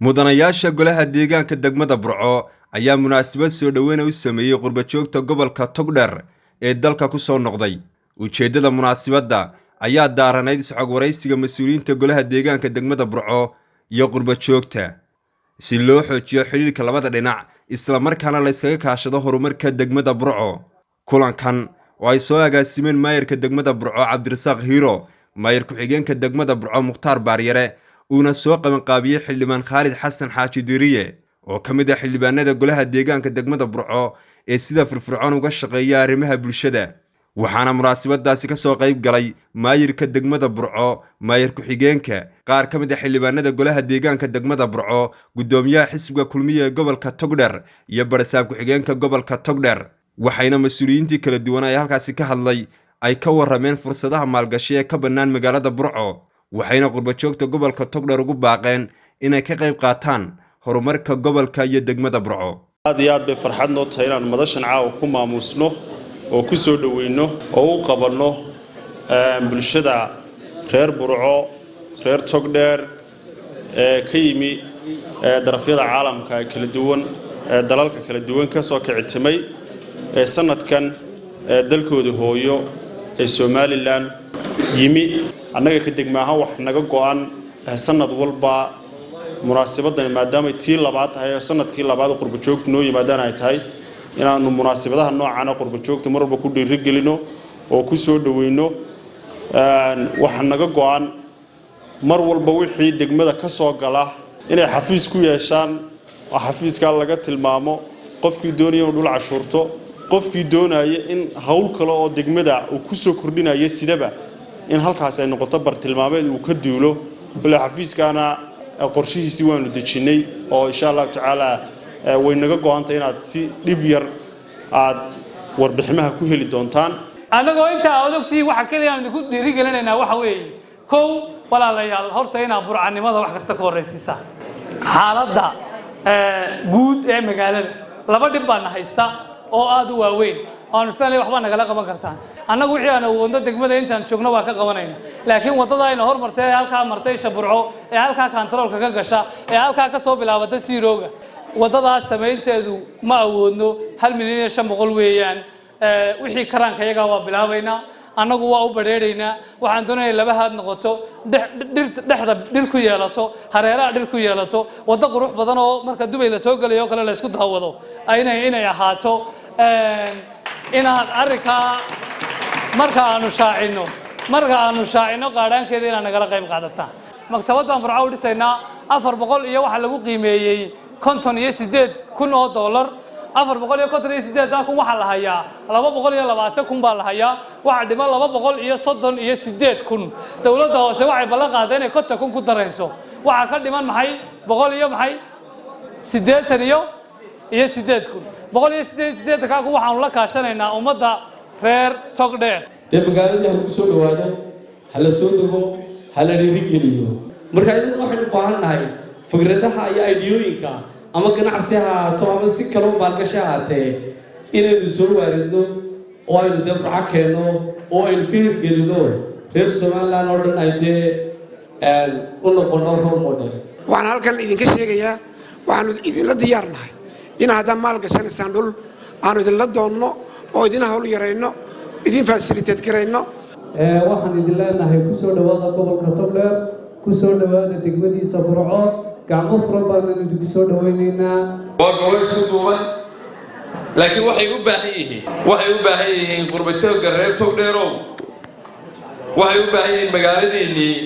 mudanayaasha golaha deegaanka degmada Burco ayaa munaasabad soo dhaweyn u sameeyay qurbajoogta gobolka Togdheer ee dalka ku soo noqday. Ujeedada munaasabadda ayaa daaranayd isxog waraysiga mas'uuliyiinta golaha deegaanka degmada Burco iyo qurbajoogta si loo xoojiyo xiriirka labada dhinac isla markaana la iskaga kaashado horumarka degmada Burco. Kulankan oo ay soo agaasimeen maayirka degmada Burco Cabdirasaaq Hiiro, maayir ku-xigeenka degmada Burco Mukhtaar Baaryare, una soo qabanqaabiyay xildhibaan Khalid Xasan Xaaji Diriye oo ka mid ah xildhibaanada golaha deegaanka degmada Burco ee sida firfircoon uga shaqeeya arrimaha bulshada. waxaana munaasabadaasi ka soo qayb galay maayirka degmada Burco, maayir ku-xigeenka, qaar ka mid ah xildhibaanada golaha deegaanka degmada Burco, gudoomiyaha xisbiga kulmiye ee gobolka Togdheer iyo barasaab ku-xigeenka gobolka Togdheer. waxayna mas'uuliyiintii kala duwan ay halkaasi ka hadlay ay ka warameen fursadaha maalgashi ee ka bannaan magaalada Burco. waxayna qurbajoogta gobolka Togdheer ugu baaqeen inay ka qayb qaataan horumarka gobolka iyo degmada Burco. aad iyo aad bay farxad noo tahay inaan madashan caawa ku maamusno oo ku soo dhaweyno oo u qabanno bulshada reer Burco, reer Togdheer ka yimi darafyada caalamka kala duwan, dalalka kala duwan ka soo kictimay sanadkan dalkooda hooyo ee Somaliland yimi. annaga ka degmaaha wax naga go'an sanad walba munaasabaddan maadaama tii labaad tahay sanadkii labaad qurbajoogtu noo yimaadaan ay tahay inaanu munaasabadaha noocan qurbajoogta mar walba ku dhiirigelino oo ku soo dhaweyno. wax naga go'an mar walba wixii degmada ka soo gala inay xafiis ku yeeshaan oo xafiiska laga tilmaamo qofkii doonaya inuu dhul cashuurto, qofkii doonaya in hawl kale oo degmada uu ku soo kordhinayo sidaba in halkaas ay noqoto bartilmaameed uu ka duulo. bal xafiiskana qorshihiisi waanu dejinay oo insha Allah tacaala way naga go'antay inaad si dhib yar aad warbiximaha ku heli doontaan. anagoo inta odogtii waxa kaliya aan ku dhiirigelinaynaa waxa weeye kow walaalayaal horta inaa burcanimada wax kasta ka horeysiisa xaaladda guud ee magaalada laba dhib baan haysta oo aad u waaweyn aan isla waxba nagala qaban kartaan. annagu wixii aan waddo degmada intaan joogno waa ka qabanayna, laakiin wadada ayna hormartay halka martay Burco ee halka kantaroolka ka gasha ee halka ka soo bilaabata Siirooga wadadaas sameynteedu ma awoodno 1,500,000 weeyaan. wixii karaanka iyaga waa bilaabaynaa, annagu waa u bareereynaa. waxaan doonayaa laba haad noqoto, dhexda dhir ku yeelato, hareeraha dhir ku yeelato, wada qurux badan oo marka Dubai la soo galayo kale la isku daawado inay ahaato. inaad arrinka marka aanu shaacino qaadhaankeeda inaan nagala qayb qaadataan. maktabaddan Burco u dhisaynaa 400 iyo waxa lagu qiimeeyay $58,000. 458 waxa la hayaa 220 baa la hayaa, waxa dhima 238,000. dawladda hoose waxay ballan qaadeen inay 50 ku darayso. waxa ka dhiman maxay 100 iyo maxay 80 iyo 8,000. 188 ka waxaan la kaashanaynaa ummadda reer Togdheer. magaalada ku soo dhawaado hala soo dago hala dhiirigeliyo. marka waxaan u baahanahay fikradaha iyo ideyooyinka ama ganacsiga ama si kale oo maalgashi ahaatee inaynu soo waaridno oo aynu dabca keeno oo aynu ka hirgelino reer Somaliland oo dhan ay u noqono role model. waxaan halkan idinka sheegayaa waxaanu idinla diyaarnahay in haddaan maalgashanaysaan dhul aanu idinla doonno oo idin hawl yarayno, idin facilitate garayno. waxaan idin leenahay ku soo dhawaada gobolka Togdheer, ku soo dhawaada degmadiisa Burco, gacmo furan baan idinku soo dhaweynaynaa. waa gobol suuban laakiin waxay u baahan yihiin qurbajoogga reer Togdheerow, waxay u baahan yihiin magaaladiinii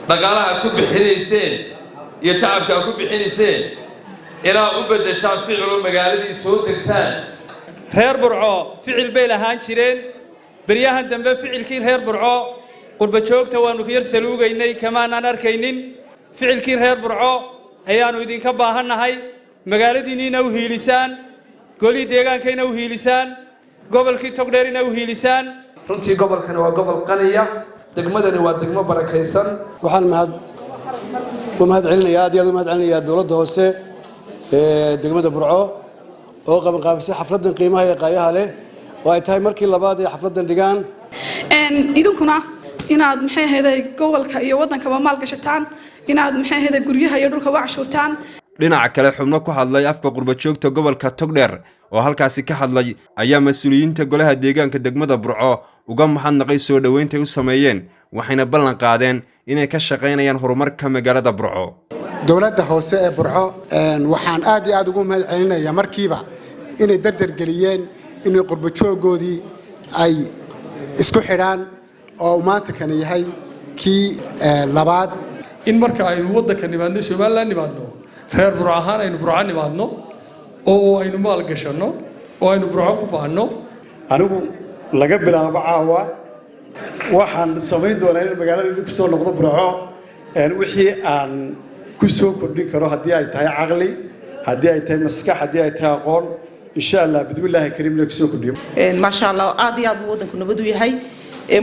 dhaqaalaha ku bixinayseen iyo tacabka ku bixinayseen ilaa u bedeshaan ficil magaaladii soo degtaan. reer Burco ficil bay lahaan jireen, bariyahan dambe ficilkii reer Burco qurbajoogta waanu ka yar saluugaynay kamaan aan arkaynin. ficilkii reer Burco ayaanu idinka baahanahay, magaaladiinina u hiilisaan, goli deegaankayna u hiilisaan, gobolkii Togdheerina u hiilisaan. runtii gobolkani waa gobol qaniya, degmadani waa degmo barakaysan. waxaan mahad celinayaa dawladda hoose degmada Burco oo qaban qaabisay xafladan qiimaha ee qaayaha leh oo ay tahay markii labaad ee xafladan dhigaan. idinkuna inaad maxay ahayd gobolka iyo waddankaba maal gashataan inaad maxay ahayd guryaha iyo dhulka wax shurtaan dhinaca kale xubno ku hadlay afka qurbajoogta gobolka Togdheer oo halkaasi ka hadlay ayaa mas'uuliyiinta golaha deegaanka degmada Burco uga mahadnaqay soo dhaweynta u sameeyeen waxayna ballan qaadeen inay ka shaqeynayaan horumarka magaalada Burco dawladda hoose ee Burco waxaan aad iyo aad ugu mahad celinayaa markiiba inay dardar galiyeen inay qurbajoogoodii ay isku xidhaan oo maanta kan yahay kii labaad in marka aynu waddanka nimaadno Soomaaliland nimaadno reer Burco ahaan aynu Burco nimaadno oo aynu maal gashanno oo aynu Burco ku faano anigu laga bilaabo caawa waxaan samayn doonaa in magaalada ku soo noqdo Burco wixii aan ku soo kordhin karo haddii ay tahay aqli haddii ay tahay maskax haddii ay tahay aqoon insha Allah bidwillaahi kariim la ku soo kordhiyo ma sha Allah aad iyo aad waddanku nabad u yahay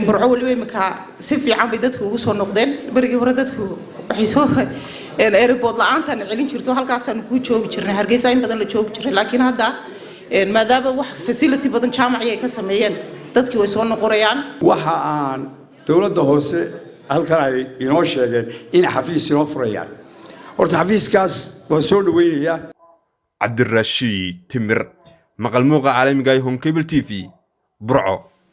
Burco waliba imika si fiican bay dadku ugu soo noqdeen barigii hore dadku waxay soo airport la'aantan celin jirto halkaas aan ku joogi jirnay Hargeysa in badan la joogi jiray laakiin hadda maadaama wax facility badan jaamaci ay ka sameeyeen dadkii way soo noqorayaan waxa aan dawladda hoose halkan ay inoo sheegeen in xafiis inoo furayaan horta xafiiskaas waa soo dhaweynayaa Cabdirashiid Timir maqal muuqa caalamiga ee Home Cable TV Burco